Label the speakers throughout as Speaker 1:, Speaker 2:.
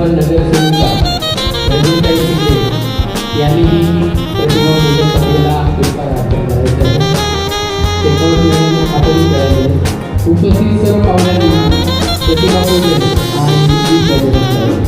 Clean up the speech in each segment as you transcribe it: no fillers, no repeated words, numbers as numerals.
Speaker 1: विद्यमान नगरसेविका रंजिताई शिंदे यांनी प्रतिमा पूजन सभेला पुष्पहार अर्पण करायचे आहे. उपस्थित सर्व पाहुण्यांनी प्रतिमा पूजन आणि दीप प्रज्वलन करावे.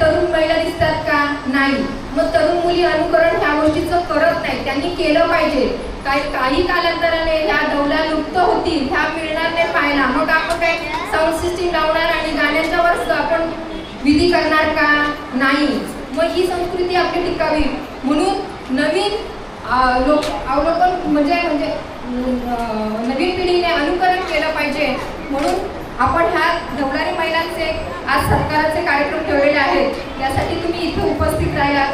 Speaker 2: तरुण महिला दिसतात का? नाही. मग तरुण मुली अनुकरण ह्या गोष्टीचं करत नाही. त्यांनी केलं पाहिजे. काही कालांतराने ह्या डौला लुप्त होतील, ह्या मिळणार नाही पाहायला. मग आपण काय साऊंड सिस्टीम लावणार आणि गाण्यांच्या वर आपण विधी करणार का? नाही. मग ही संस्कृती आपली टिकावी म्हणून नवीन लोक अवलोकन म्हणजे नवीन पिढीने अनुकरण केलं पाहिजे. म्हणून आपण ह्या डौलारी महिलांचे आज सत्काराचे कार्यक्रम ठेवलेले आहेत. त्यासाठी तुम्ही इथे उपस्थित राहिला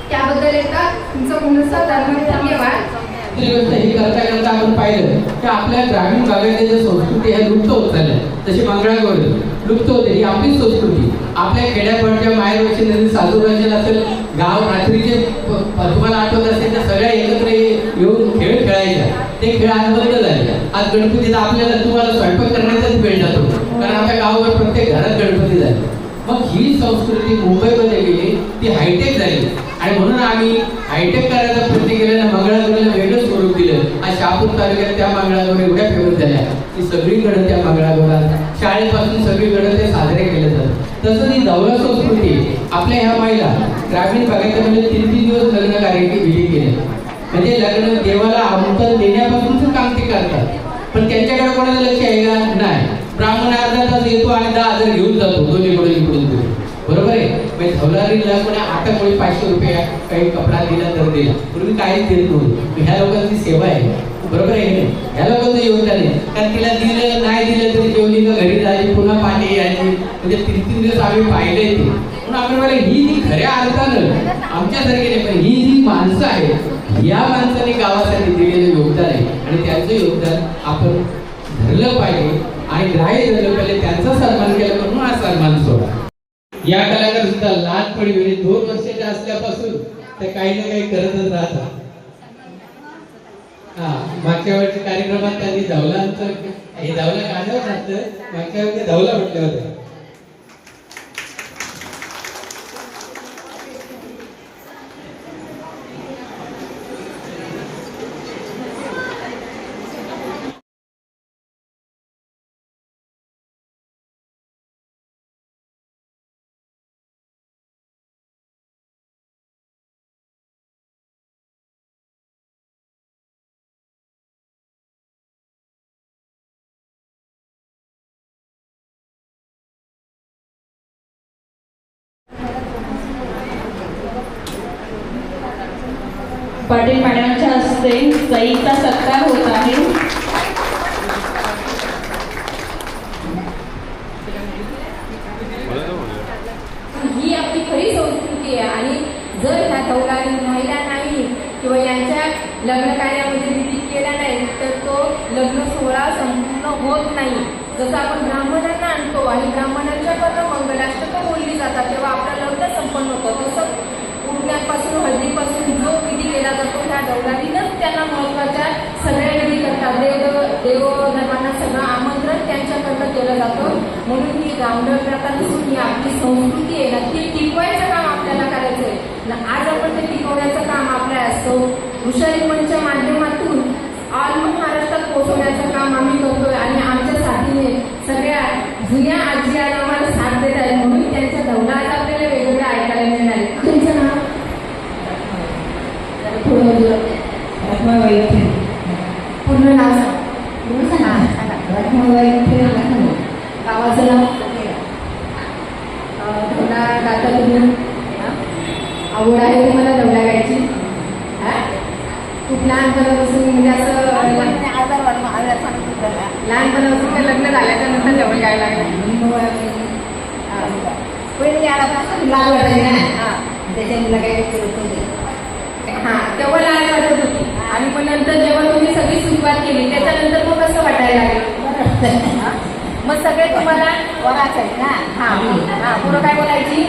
Speaker 2: त्याबद्दल एकदा तुमचं पुनः धन्यवाद.
Speaker 1: ही करता करता आपण पाहिलं की आपल्या ग्रामीण भागातील जे संस्कृती आहे लुप्त होत चालल्या. जशी मंगळागौर लुप्त होते, ही आपली संस्कृती. आपल्या खेड्यापाड्याच्या माहेरवाशी नदी साजूबाजूला असेल गाव रात्रीचे तुम्हाला आठवत असेल तर सगळ्या एकत्र येऊन खेळ खेळायच्या. ते खेळ आज बंद झाले. आज गणपतीचा आपल्याला तुम्हाला स्वयंपाक करण्याचाच वेळ जातो, कारण आपल्या गावावर प्रत्येक घरात गणपती झाले. मग ही संस्कृती मुंबईमध्ये गेली, ती हायटेक झाली आणि म्हणून आम्ही हायटेक करायचा प्रयत्न केल्यानं मंगळागौरीला वेगळं स्वरूप दिलं. आज शहापूर तालुक्यात त्या मंगळागौरी एवढ्या फेमस झाल्या की सगळीकडे त्या मंगळागौरात शाळेपासून सगळीकडे ते साजरे केले जातात. तसंच ही दौरा संस्कृती आपल्या ह्या महिला ग्रामीण भागात म्हणजे 3-3 दिवस लग्न कार्याची विधी केले. म्हणजे लग्न देवाला आमंत्रण देण्यापासूनच काम ते करतात. पण त्यांच्याकडे कोणाचं लक्ष आहे का? नाही. ब्राह्मण अर्धा तास येतो आणि 10,000 घेऊन जातो दोन्हीकडून इकडून. बरोबर आहे. म्हणजे धवलारीला कोणी 8 कोणी 500 रुपये काही कपडा दिला तर दिला, पूर्वी काहीच देत नव्हतं. ह्या लोकांची सेवा आहे. बरोबर आहे. ह्या लोकांचं योगदान आहे. कारण तिला दिलं नाही दिलं तरी जेवली का घरी जायची, पुन्हा पाणी यायची. म्हणजे 3-3 दिवस आम्ही पाहिले ते. म्हणून आपल्याला ही जी खऱ्या अर्थानं आमच्यासारखे नाही, पण ही जी माणसं आहेत या माणसाने गावासाठी दिलेलं योगदान आहे आणि त्यांचं योगदान आपण धरलं पाहिजे आणि ग्राह्य धरलं पाहिजे. त्यांचा सन्मान केला म्हणून हा सन्मान सोडा. या कलाकार सुद्धा लहानपणी म्हणजे 2 वर्षाच्या असल्यापासून ते काही ना काही करतच राहतात. मागच्या वेळच्या कार्यक्रमात त्यांनी धवलांचं हे धवला गाणं घातलं. मागच्या वेळी धवला म्हटलं होतं.
Speaker 3: पाटील मॅडमच्या हस्ते सईचा सत्कार होत आहे.
Speaker 2: ही आपली खरी संस्कृती आहे आणि जर ह्या डौलारी महिला नाही किंवा यांच्या लग्न कार्यामध्ये विधी केला नाही तर तो लग्न सोहळा संपूर्ण होत नाही. जसं आपण ब्राह्मणांना आणतो आणि ब्राह्मणांच्याकडनं मंगलाष्टकं बोलली जातात तेव्हा आपलं लग्न संपन्न होतं. तसं उठण्यापासून हळदीपासून जो विधी केला जातो त्या डौलारीनंच त्यांना महत्त्वाच्या सगळ्या विधी करतात. देवधर्मांना सगळं आमंत्रण त्यांच्याकडनं केलं जातं. म्हणून ही गावंढळ प्रथा नसून ही आपली संस्कृती आहे ना, ती टिकवायचं काम आपल्याला करायचं आहे. आज आपण ते टिकवण्याचं काम आपल्या हुशारी मंचच्या माध्यमातून ऑल महाराष्ट्रात पोहोचवण्याचं काम आम्ही करतोय आणि आमच्या साथीने सगळ्या जुन्या आजी आम्हाला साथ देत आहेत. म्हणून त्यांच्या डौला आज आपल्याला वेगवेगळं ऐकायला मिळणार आहे. तुमचं नाव? पूर्ण नाव गावाचं नाव? डौला गाता तुम्ही? आवड आहे तुम्हाला डौला गायची? खूप लहानपणापासून म्हणजे असं लहानपणापासून ते लग्न झाल्याच्या नंतर जवळ काय लागलं हा तेव्हा लाज वाटत होती आणि पण नंतर जेव्हा तुम्ही सगळी सुरुवात केली त्याच्यानंतर मग कसं वाटायला लागलं मग सगळे तुम्हाला हा पोरं काय बोलायची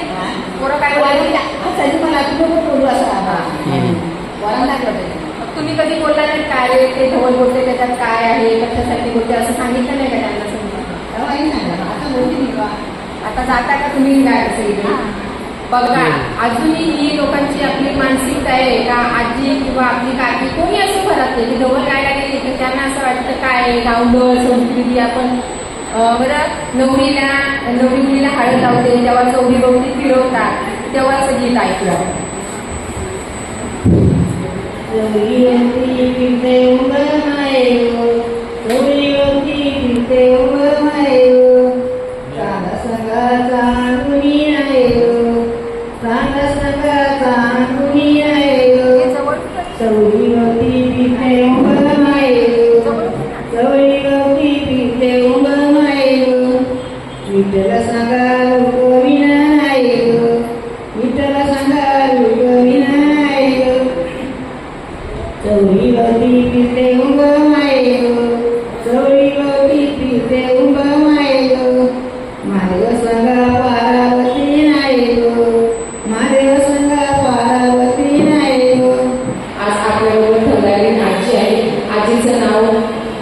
Speaker 2: मग तुम्ही कधी बोलला नाही काय रे ते ढोल बोलते त्याच्यात काय आहे कशासाठी बोलते असं सांगितलं नाही का त्यांना समजा आता जाता का तुम्ही काय असेल बघा अजूनही ही लोकांची आपली मानसिकता आहे का आजी किंवा आपली काकी कोणी असं घरात नाही की ढोल गायला गेली तर त्यांना असं वाटतं काय गावडळ संस्कृती आपण बरं नवरी मुलीला हळद लावते तेव्हा चौरी गवती फिरवतात तेव्हाच गीत ऐकलं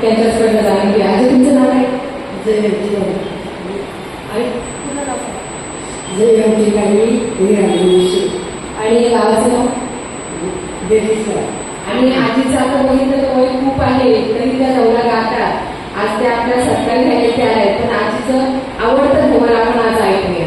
Speaker 2: त्यांच्याचकडनं जाणून घ्या आजी तुमचं नाव आहे आणि गावाचं नाव आणि आजीचं आता बघितलं तर वय खूप आहे तरी त्या नवरा गातात आज ते आपल्या सरकारी घ्यायचे आहेत पण आजीचं आवडतं धोरण आपण आज ऐकूया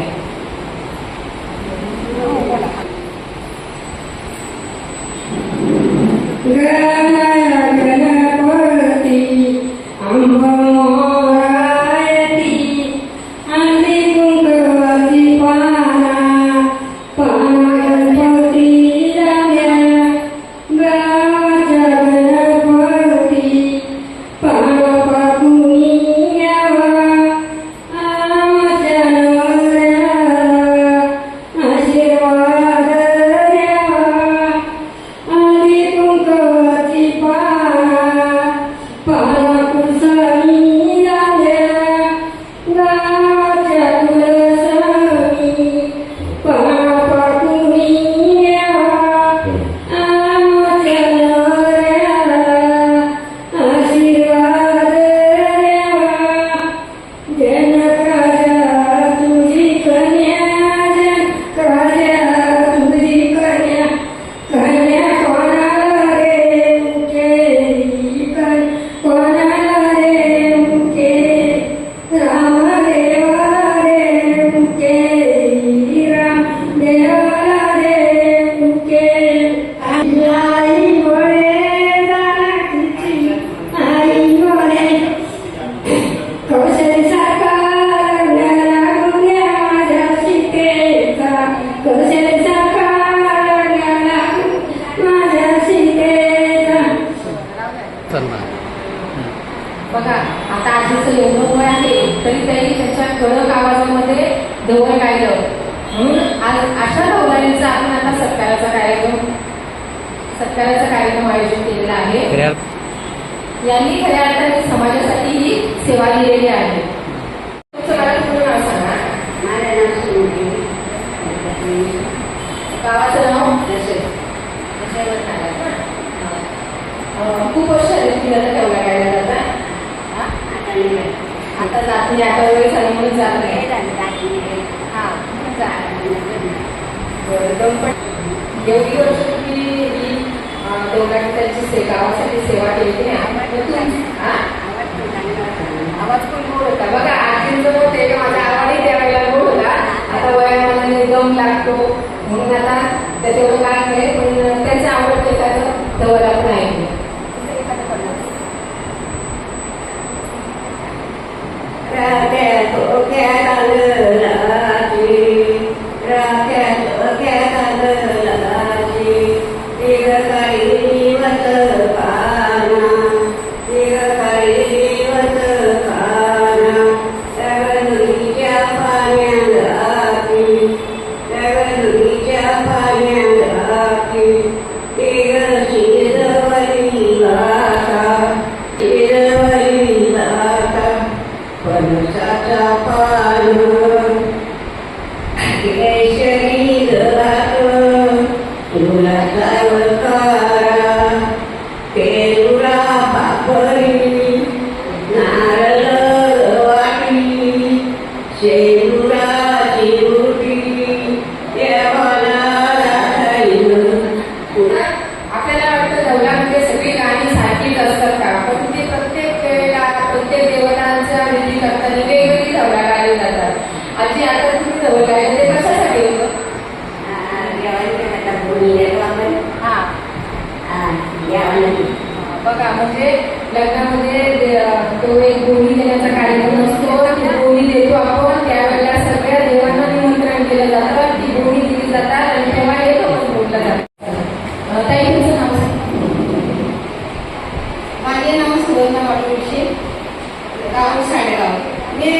Speaker 2: बघा आता आजीचं एवढं वय आहे तरी त्यांनी त्याच्या कडक आवाजामध्ये ढोल गायलं म्हणून आज अशा ढोलांचा आपण आता सत्काराचा कार्यक्रम आयोजित केलेला आहे यांनी खऱ्या अर्थाने समाजासाठी ही सेवा दिलेली आहे तुमचं नाव सांगा गावाचं नाव खूप वर्ष झाले तुम्ही आता तेवढा गायला जाता आता जात नाही आता वय झालं म्हणून जात नाही एवढी वर्ष तुम्ही ही डोंगराची गावासाठी सेवा केली की नाही आवाज पण गोड होता बघा आजींचं गोड आहे माझा आवाजही त्यावेळेला गोड होता आता वयामध्ये दम लागतो म्हणून आता त्याच्यावर काय नाही पण त्यांचं आवडतं त्याचं जवळ आपण ऐकतो
Speaker 4: Thank you.
Speaker 2: काढलेली. बघा म्हणजे लग्नामध्ये तो एक गोळी देण्याचा कार्यक्रम असतो. ती गोळी देतो आपण, त्यावेळेला सगळ्या देवांना निमंत्रण केलं जातं, ती गोळी दिली जातात आणि तेव्हा हे आपण बोललं जातं. ताई तुमचं नाव सांगा.
Speaker 4: माझे नाव सुवर्णा वाटोशी, गाव साडेगाव. मी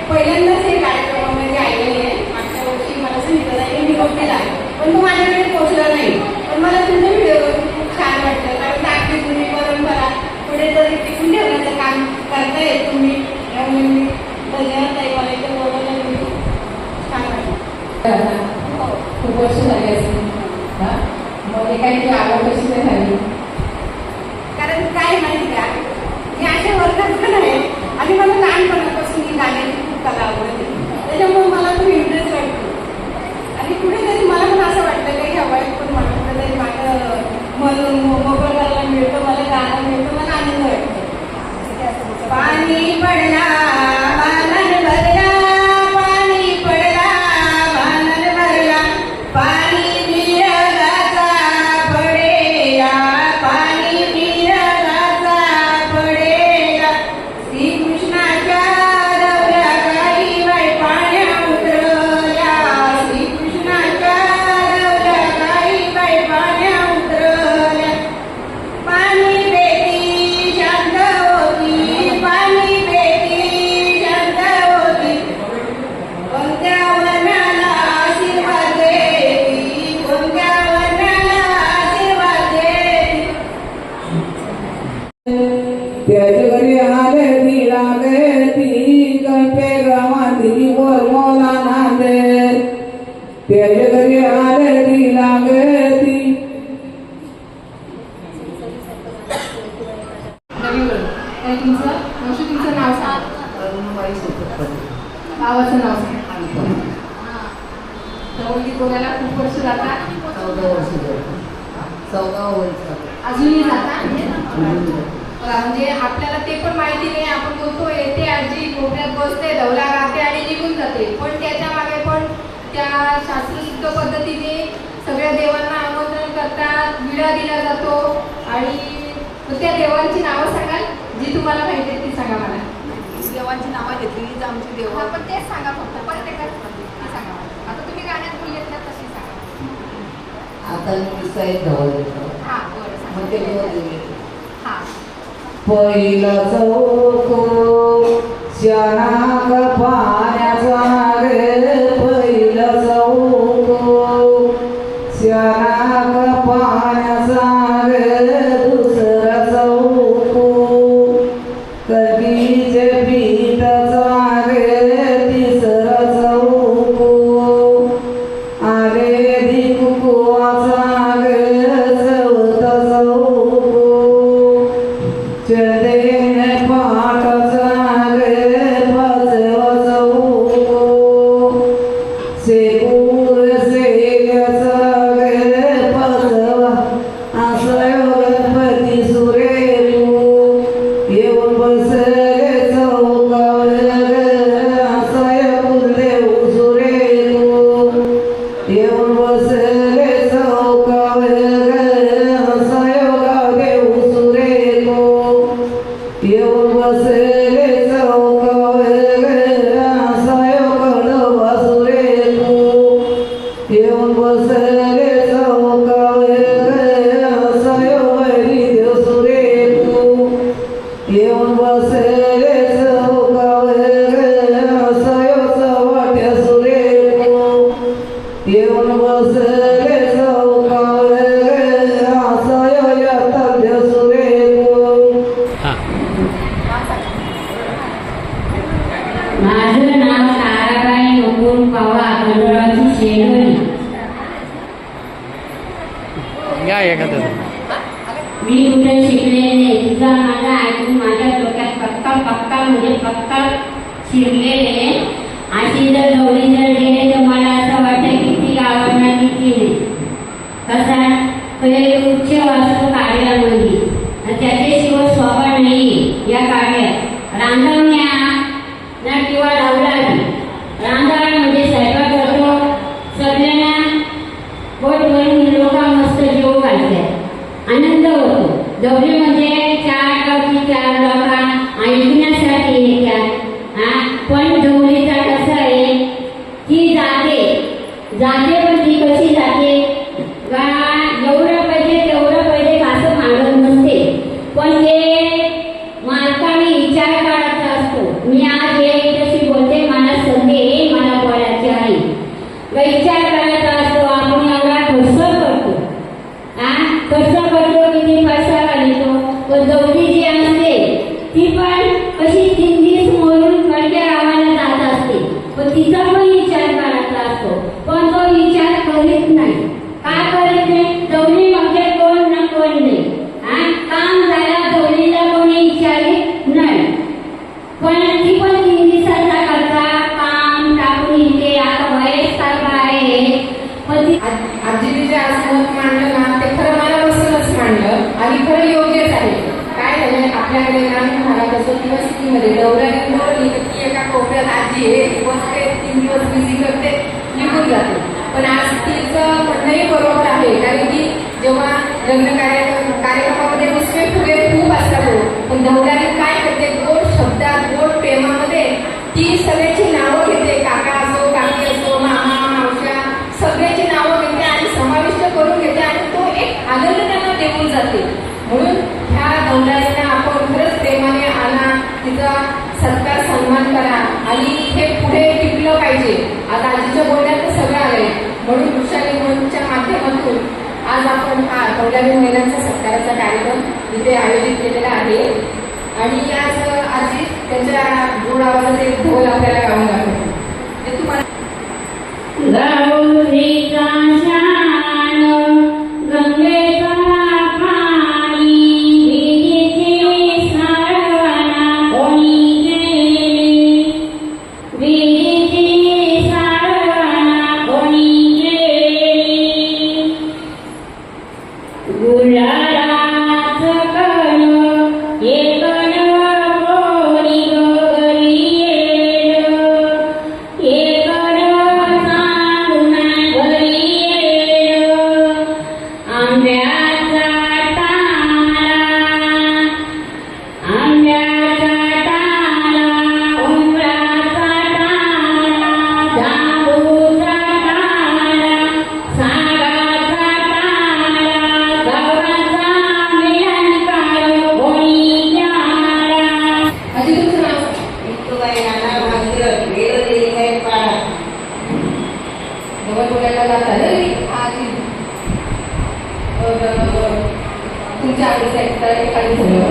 Speaker 4: पहिल्यांदाच हे कार्यक्रमामध्ये आलेली आहे. मागच्या वर्षी मला सांगितलं नाही, मी बघलेला पण तो माझ्याकडे पोहोचला नाही. पण मला तुमचा व्हिडिओ खूप छान वाटतं, कारण आपली जुनी परंपरा पुढे तरी टिकून ठेवण्याचं काम करताय तुम्ही. त्यामुळे मी धन्यवाद ताई, मला इथं बोलवलं मी छान वाटतं.
Speaker 2: खूप वर्ष झाली असेल. मग एखादी आवड कशी काय झाली?
Speaker 4: कारण काय माहिती का, मी अशा वर्गात पण आहे आणि मला लहानपणापासून ही गाण्याची खूप कला आवडते. त्याच्यामुळे मला तो इंटरेस्ट वाटतो आणि कुठेतरी मला पण असं वाटतं की ह्या वयात पण मला कुठेतरी माझं म्हणून मोकळ करायला मिळतं, मला गाणं मिळतं, मला आनंद वाटतो. पाणी पडला वानर भरला, पाणी पडला वानर भरला, पाणी मिरगाचा पडेला, पाणी मिरगाचा पडेला. श्रीकृष्णाच्या रवल्या काही बाई पाण्या उतरल्या, श्रीकृष्णाच्या रवल्या काही बाई पाण्या उतरल्या. पाणी बेटी शांत होती, पाणी बेटी शांत होती, कोणत्या वनाला आशीर्वाद देती, कोणत्या वनाला आशीर्वाद देती.
Speaker 5: त्याच्या घरी आले ती लागे ती कंपे गावातली बोलमोला नांदे. त्याच्या घरी आले ती लागे ती.
Speaker 2: तुमचं नाव सांगा. गावाचं नाव सांगा. चौली बोलायला खूप वर्ष जातात.
Speaker 5: 14 वर्ष
Speaker 2: अजूनही जातात. म्हणजे आपल्याला ते पण माहिती नाही. आपण बोलतो येते आजी कोपऱ्यात बसते, धवला गाते आणि निघून जाते. पण त्याच्या मागे पण त्या शास्त्रशुद्ध पद्धतीने सगळ्या देवांना आमंत्रण करतात, विडा दिला जातो. आणि त्या देवांची नावं सांगाल जी तुम्हाला माहिती आहे ती सांगा मला.
Speaker 4: देवांची नावं घेतली आमची देव.
Speaker 2: पण तेच सांगा फक्त प्रत्येकाच सांगा. आता तुम्ही गाण्यात बोलले ना तशी सांगा.
Speaker 5: आता मी साईड धावत होतो.
Speaker 2: हां बरं
Speaker 5: मग ते
Speaker 2: सांगा.
Speaker 5: बोलले.
Speaker 2: हां
Speaker 5: पहिला चौको शनाक पाण्याचा गे, पहिला चौको शनाक पाण्याचा गे, दुसरा चौको कधीचे पीठाचा गे, तिसरा चौको आले दिकुवाचा गे, चौथा चौको चदेने पाटाचा गे, पाचवा चौको शेकूर शेग्याचा गे, पाचवा असा गणपती सुरेलू येऊन बसले चौकावर गे, असा गुरुदेव सुरेलू येऊन बसले चौकावर गे, असा गावदेव सुरेलू येऊन बसले चौकावर गे, असा कडवा सुरेलू येऊन बसले चौकावर गे, असा हरिदेव सुरेलू येऊन बसले चौकावर गे, असा चव्हाट्या सुरेलू येऊन बसले चौकावर गे, असा यातद्य सुरेलू.
Speaker 6: माझं नाव ताराबाई मुकुंद पवार, मंडळाची शेणवली. मी कुठे शिकले नाही. तुझा माझा ऐकून माझ्या डोक्यात पक्का पक्का म्हणजे पक्का शिरलेले. अशी जर गौरी जर गेले तर मला असं वाटतं की ती गावांना किती नाही. कसा पहिले उच्च वाचतो कार्यामध्ये, त्याच्याशिवाय स्वभाव नाही या कार्यात. रांधवण्या ना किंवा लावला रांधाळ म्हणजे स्वयंपाक करतो. सगळ्यांना पोट भरून लोक मस्त जेव घालतात, आनंद होतो. गौरी म्हणजे चार गावची चार लोक ऐकण्यासाठी येतात. पण गौरीचा कसं आहे, ती जाते पण ती कशी जाते, एवढं पाहिजे तेवढं पाहिजे असं मागत नसते. पण ते मालकाने विचार करायचा असतो. मी आज तशी बोलते, मला संधी आहे, मला बोलायची आहे. विचार करायचा असतो. आपण एवढा खर्च करतो किती पैसा घालतो. पण गौरी जी असते ती पण कशी 3 दिवस मोडून कडक्या गावाला जात असते. पण तिचा पण विचार करायचा असतो. पण तो विचार करीत नाही. का करीत नाही? गौरी म्हणजे कोण ना कोण नाही. काम झाला गौरीला कोणी विचारित नाही. पण ती पण 3 दिवसाचा करता काम टाकून येते. आता वयस्कर आहे. पण ती
Speaker 2: आजीने जे आज मत मांडलं ना, ते खरं मनापासूनच मांडलं आणि खरं योग्यच आहे. काय झालं, आपल्याकडे ग्रामीण भागात असो किंवा सिटीमध्ये दौऱ्याने बोलली की एका कोपऱ्यात आजी आहे, दिवस 3 दिवस बिझी करते, निघून जाते. पण आज तिचं म्हणणंही बरोबर आहे. कारण की जेव्हा लग्न कार्यक्रमामध्ये दुसरे फुगे खूप असतात, पण दौऱ्याने काय करते, गोड शब्दात गोड प्रेमामध्ये ती सगळ्याची नावं घेते. काका असो, काकी असो, मामा, मावश्या, सगळ्याची नावं घेते आणि समाविष्ट करून घेते आणि तो एक आनंद त्यांना देऊन जाते. म्हणून ह्या दौऱ्यांना आपण खरंच प्रेमाने आणा, तिचा सत्कार सन्मान करा आणि हे पुढे टिकलं पाहिजे. आता आजीच्या बोलण्यात सगळं आलंय. म्हणून वृक्षाली मंचच्या माध्यमातून आज आपण हा दौऱ्याने महिलांचा सत्काराचा कार्यक्रम इथे आयोजित केलेला आहे. आणि आज आजी त्यांच्या गोड आवाजात एक ढोल आपल्याला गाऊन दाखवतो. ते तुम्हाला
Speaker 6: गौरीचा शान गंगेचा पाणी, विहिरीची सारवणा कोणी केली, विहिरीची सारवणा कोणी केली. गुलालाचं कण एक कोणी गौरी
Speaker 2: तुमच्या आवडीचा एखादी बोलवा.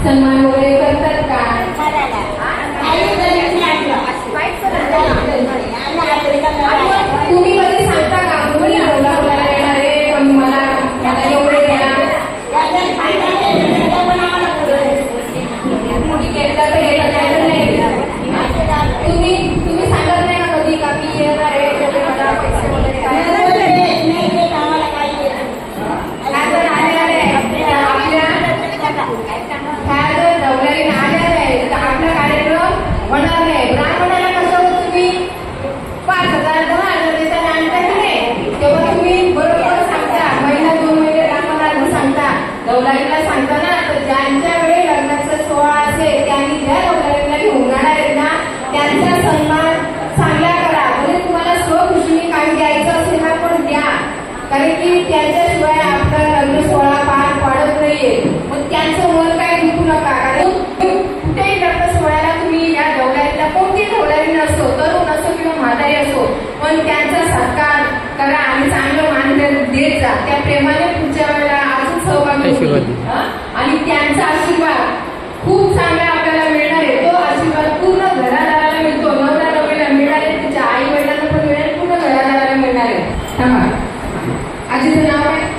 Speaker 2: सन्मान वगैरे करतात का? तुम्ही कधी सांगता का मुली बोला बोलायला येणार आहे पण मला एवढे द्या मुली केला तर नाही. तुम्ही सांगत नाही का कधी का मी येणार आहे मला पैसे वगैरे आपला कार्यक्रम होणार नाही. ब्राह्मणाला कसं तुम्ही 5,000 10,000 देता आणता की नाही, तेव्हा तुम्ही बरोबर सांगता. महिना 2 महिने ब्राह्मणाला सांगता, दौलाईला सांगता ना. तर ज्यांच्याकडे लग्नाचा सोहळा असेल त्यांनी ज्या दौलाईला घेऊन जाणार आहेत ना त्यांचा सन्मान चांगला कारण की त्यांच्याशिवाय आपला लग्न सोहळा पार पाडत नाहीये. मग त्यांचं मन काय दुखू नका, कारण कुठेही लग्न सोहळ्याला तुम्ही या ढवळ्याला कोणती ढवळ्यारी नसतो, तरुण असो किंवा म्हातारी असो, पण त्यांचा सत्कार करा आणि चांगलं मान देत जा. त्या प्रेमाने पुढच्या वेळेला अजून सहभागी होतील. आणि त्यांचा आशीर्वाद खूप चांगला आपल्याला मिळणार आहे. तो आशीर्वाद पूर्ण घरादाराला मिळतो. नवरा नवरीला मिळाले, तिच्या आई वडिलांना पण मिळेल, पूर्ण घरादाराला मिळणार आहे. थांबा, आजीचं नाव आहे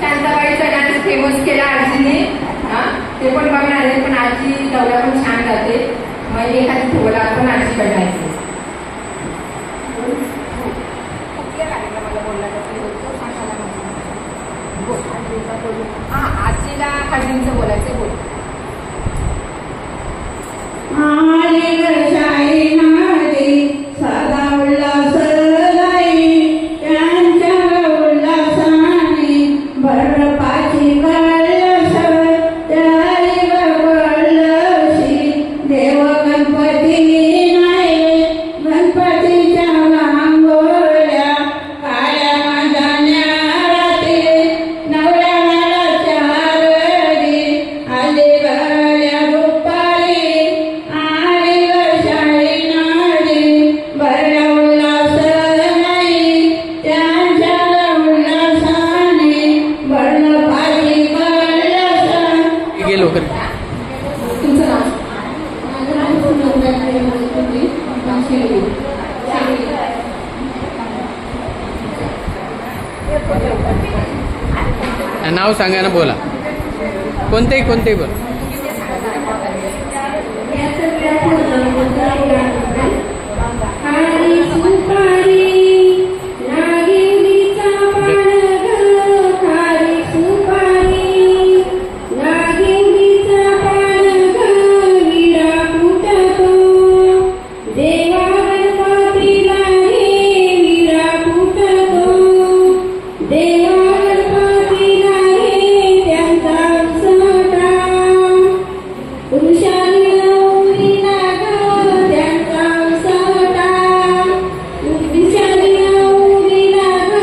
Speaker 2: शांताबाईचा डान्स फेमस केला आजीने. ते पण बघणार आहे. पण आजी दौऱ्या पण छान जाते. मग एखादी थोडा पण आजीकडे आहे. आजीला हळदींचं बोलायचं बोल.
Speaker 5: साधा उल्हास नाही त्यांच्या उल्हासाने बर्फाची कळस त्यारी कळशी देव गणपती नाही गणपतीच्या रांगोळ्या काळ्या माझ्या रात्री नवऱ्याला चारडी आले गळ्या दुपारी आली शाळी नाडी बऱ्या उल्हास नाही त्यांच्या उल्हासाने बर्फाची कळस.
Speaker 1: गेलो का?
Speaker 2: तुमचं नाव? माझं नाव पूर्ण
Speaker 1: नाव सांगा ना, बोला. कोणतेही कोणतेही बोला.
Speaker 6: खारी सुपारी नागिनीचा पाडग, खारी सुपारी नागिनीचा पाडग, विडा फुटतो देवा गणपतीला रे, विडा फुटतो देवा गणपतीला रे, त्यांचा उसटा पुरुषाने नवरीला ग, त्यांचा उसटा पुरुषाने नवरीला ग,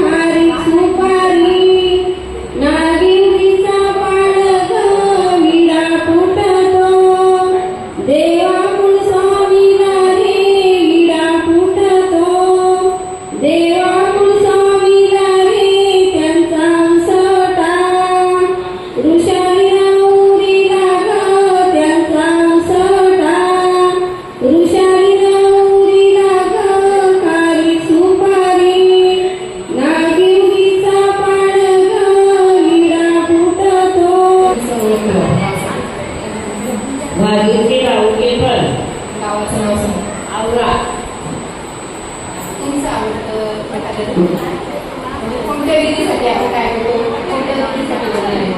Speaker 6: हारी सुपारी नागिनीचा पाडग, विडा फुटतो देवा कुलस्वामीला रे, विडा फुटतो देवा कुलस्वामीला रे, त्यांचा उसटा ऋषाली नवरीला ग, त्यांचा उसटा ऋषाली नवरीला ग, खारी सुपारी नागिनीचा पाडग, विडा फुटतो.
Speaker 3: भागीरथी राऊकेकर
Speaker 2: गावाचं नाव सांग.
Speaker 3: आवरा.
Speaker 2: तुमचं आवडतं पटाचं म्हणजे कोणत्या विधीसाठी आपण काय करतो, कोणत्या विधीसाठी बोलणार आहे?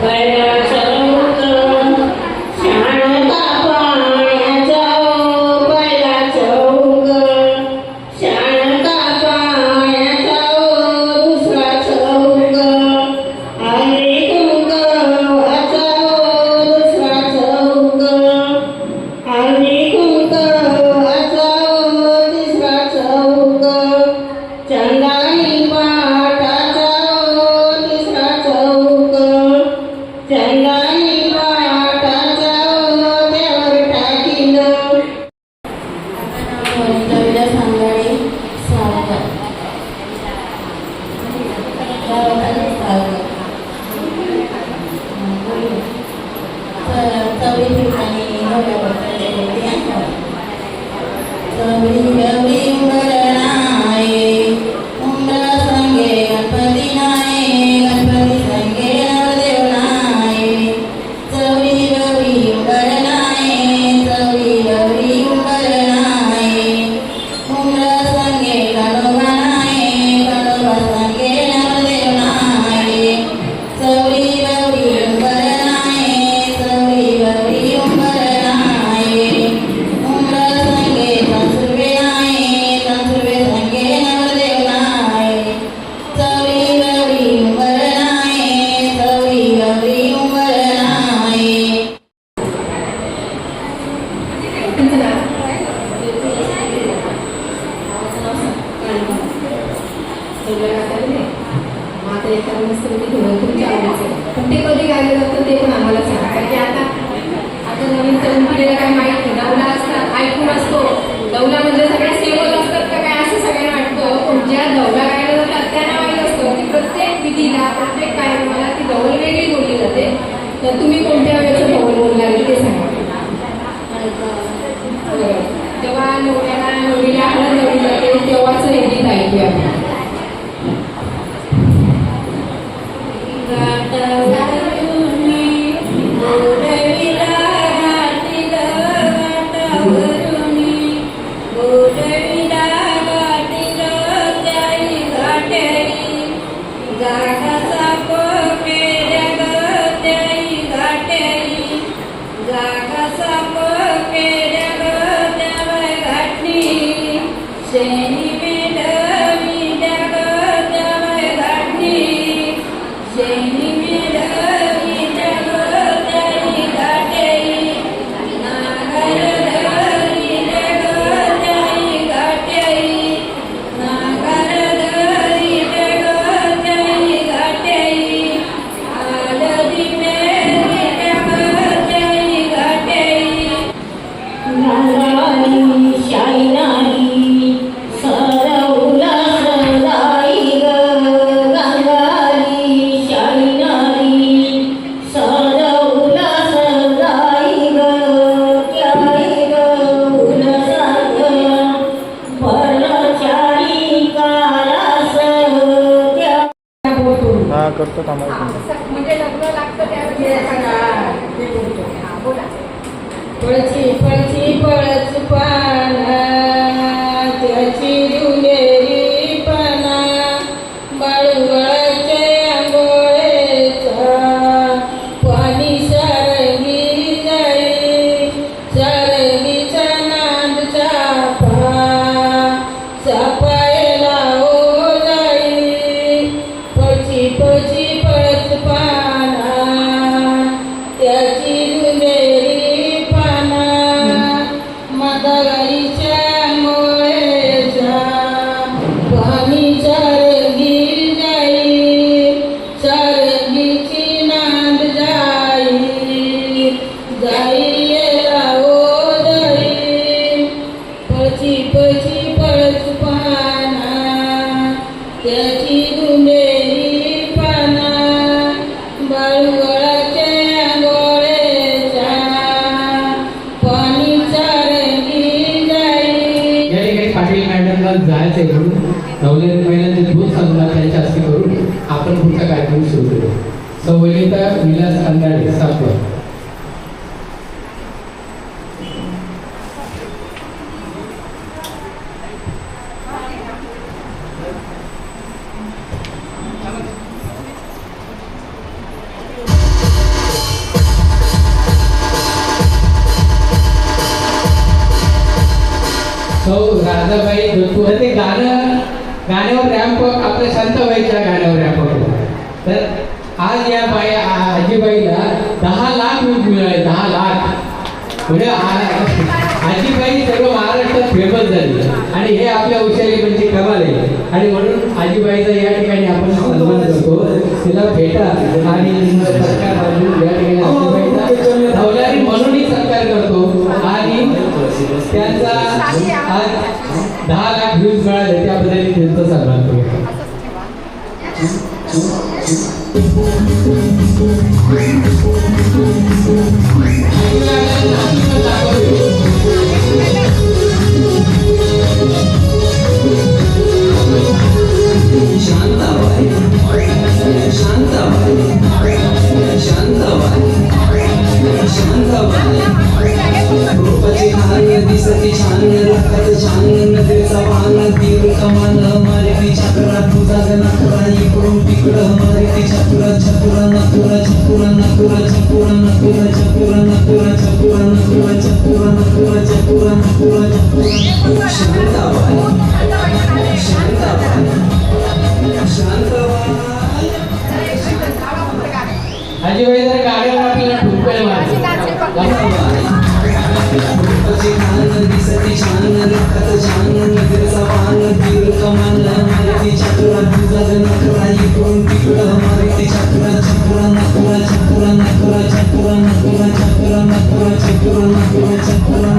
Speaker 3: पहिला चौक शाणता पाण्याचा, पहिला चौक शाणता पाण्याचा, दुसरा चौक हरी कुंकवाचा, दुसरा चौक हरी कुंकवाचा, तिसरा चौक चंदाई पाटाचा, तिसरा चौक चंदाई पाटाचा, त्यावर टाकीनं
Speaker 6: कविता सांगाडे स्वागत. चवळी ठिकाणी चवळी गवळी उंबरणाये, उंबरा संगे गणपती नाये, गणपती संगे नवदेव नाये. चवळी गवळी उंबरणाये, चवळी गवळी उंबरणाये, उंबरा संगे खंडोबा नाये, खंडोबा संगे नवदेव नाये. चवळी गवळी उंबरणाये, चवळी गवळी उंबरणाये, उंबरा संगे सासुरवे नाये,
Speaker 2: जेव्हा नवरीला हळद लावली जाते तेव्हाच हे गीत ऐकूया आपण.
Speaker 7: करतो थांबा.
Speaker 2: म्हणजे लग्न लागतं बोला.
Speaker 5: पळची पळची पळच पाना त्याची दुलेरी पाना बाळूबाळाचे आंघोळेचा पाणी सारंगी जाई सारंगीचा नांद चापा चापायला हो जाई पळची पळची पळच पाना त्याची दुलेरी पाना मदाईच्या मोळेचा पाणी सारंगी जाई सारंगीची नांद जाई जाई येला हो जाई पळची पळची पळच पाना त्याची दुलेरी पाना बाळूबाळाचे आंघोळेचा पाणी सारंगी जाई.
Speaker 1: या ठिकाणी पाटील मॅडमला जायचंय म्हणून नवलेरी महिलांचे दूध सांगणार त्यांच्या हस्ते करून आपण पुढचा कार्यक्रम सुरू करू. सवलिता विलास अंधाडे सातवा. सौ राधाबाई दत्तू ते गाण्यावर रॅम्प आपल्या शांताबाईच्या गाण्यावर रॅम्प होतो. तर आज या आजीबाईला 10 लाख व्ह्यूज मिळाले. 10 लाख म्हणजे आजीबाई सर्व महाराष्ट्रात फेमस झाली आणि हे आपल्या हुशारी म्हणजे कमाल आहे. आणि म्हणून आजीबाईचा या ठिकाणी आपण सन्मान करतो. तिला भेटा आणि सत्कार बांधून या ठिकाणी आजीबाईचा नवलारी म्हणूनही सत्कार करतो. आणि त्यांचा आज 10 लाख व्ह्यूज मिळाले त्याबद्दल त्यांचा सन्मान करतो.
Speaker 8: शांताबाई शांताबाई शांताबाई शांताबाई रूपाची खान दिसती छान रखत छान नदीचा वाहन तीर कमान मारिती चक्रा तुझा नखरा इकडून तिकडं मारिती चक्र चक्र नकुरा चकुरा नकुरा चकुरा नकुरा चकुरा नकुरा चकुरा नकुरा चकुरा नकुरा चकुरा नकुरा शांताबाई शांताबाई शांताबाई.
Speaker 1: आजीबाई जर गाड्यावर आपल्याला ठुमकायला
Speaker 8: दिसती छान रखत छान नदीचा वाहन तीर कमान मारिती चक्रा तुझा नखरा इकडून तिकडं मारिती चक्रा चक्रा नकुरा चकुरा नकुरा चकुरा नकुरा चकुरा नकुरा चकुरा नकुरा चकुरा.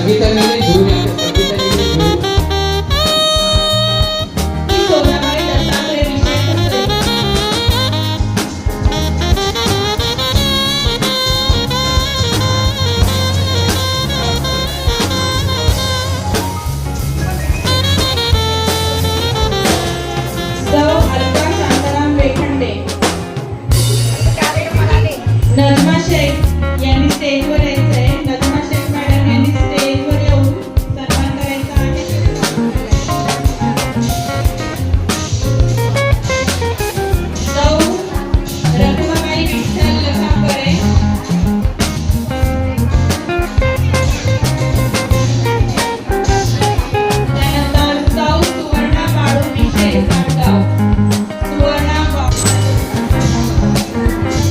Speaker 1: संगीताने घेऊन येतो संगीताने घेऊन
Speaker 3: की सोनाबाई दत्तात्रय विषय सत्रे. सौ अलका शांताराम वेखंडे. नजमा शेख यांनी स्टेजवर यायचंय. नजमा शेख मॅडम यांनी स्टेजवर येऊन सन्मान करायचा आहे. सौ रखुमाबाई विठ्ठल लखांबरे. त्यानंतर सौ सुवर्णा बाळू विषय सामगाव. सुवर्णा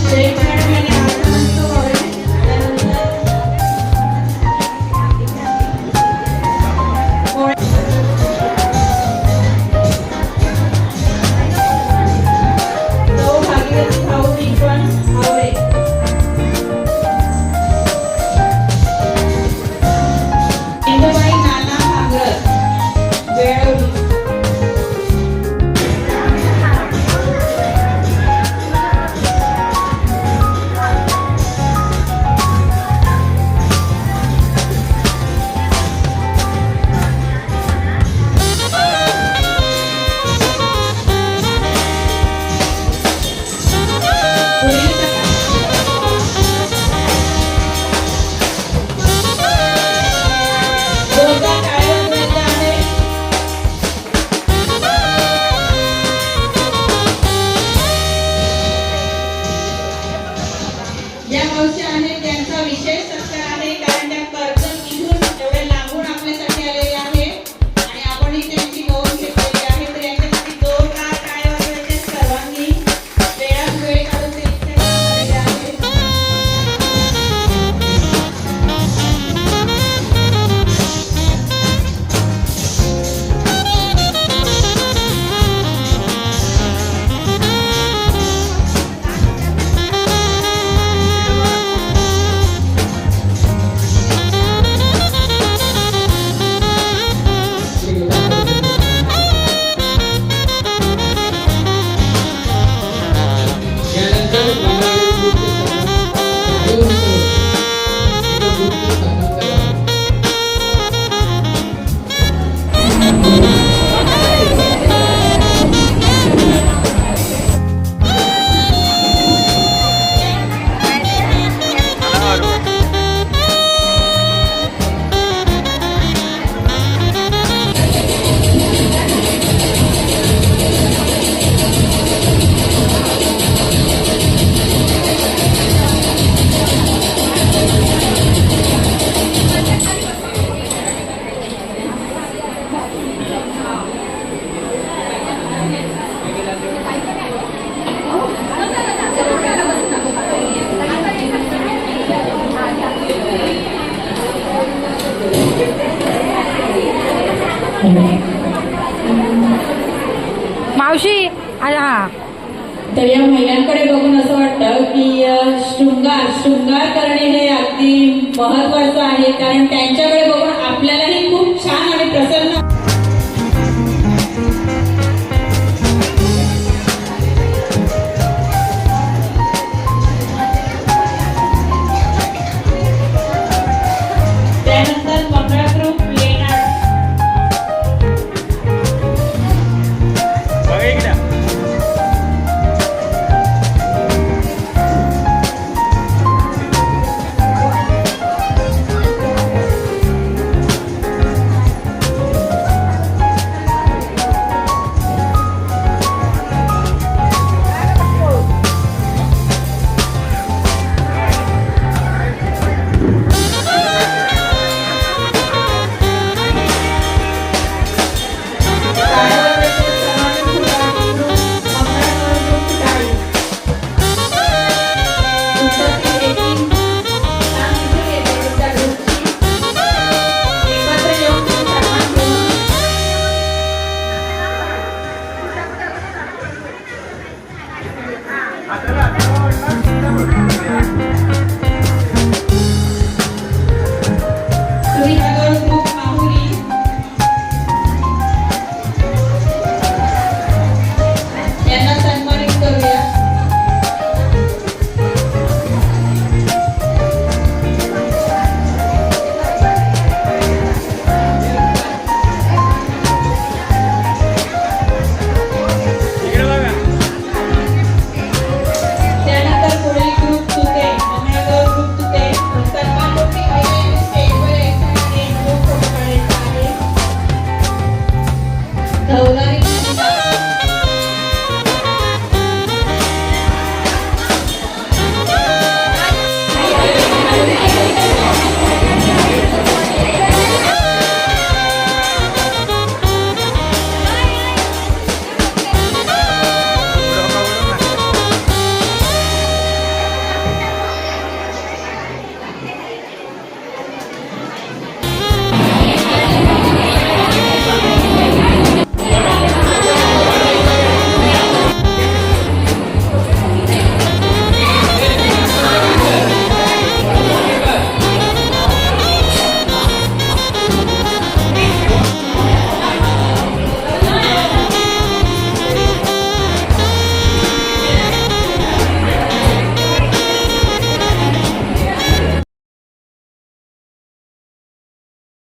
Speaker 3: शेख मॅडम यांनी आगमन व्हावे. सौ भागीरथी भाऊ विश्वन हावरे. इंदुबाई नाना भांगरत बेळवली. पुढील जोरदार टाळ्या वाजवायच्या आहे. या मावशी आहेत त्यांचा विशेष सत्कार आहे कारण त्या कर्जत इथून एवढे लांबून आपल्यासाठी आलेले आहे आणि आपणही त्यांची नोंद घेतलेली आहे. तर यांच्यासाठी जोरदार टाळ्या वाजवायच्या सर्वांनी. वेळात वेळ काढून ते इथे आलेले आहेत.
Speaker 1: यानंतर मंगळागौरी नृत्य सन्मान करावा.
Speaker 2: मावशी हा
Speaker 3: तर या महिलांकडे बघून असं वाटतं की शृंगार करणे हे अगदी महत्वाचं आहे कारण त्यांच्याकडे बघून आपल्यालाही खूप छान आणि प्रसन्न त्यानंतर मंगळा ग्रुप लेणार. धवला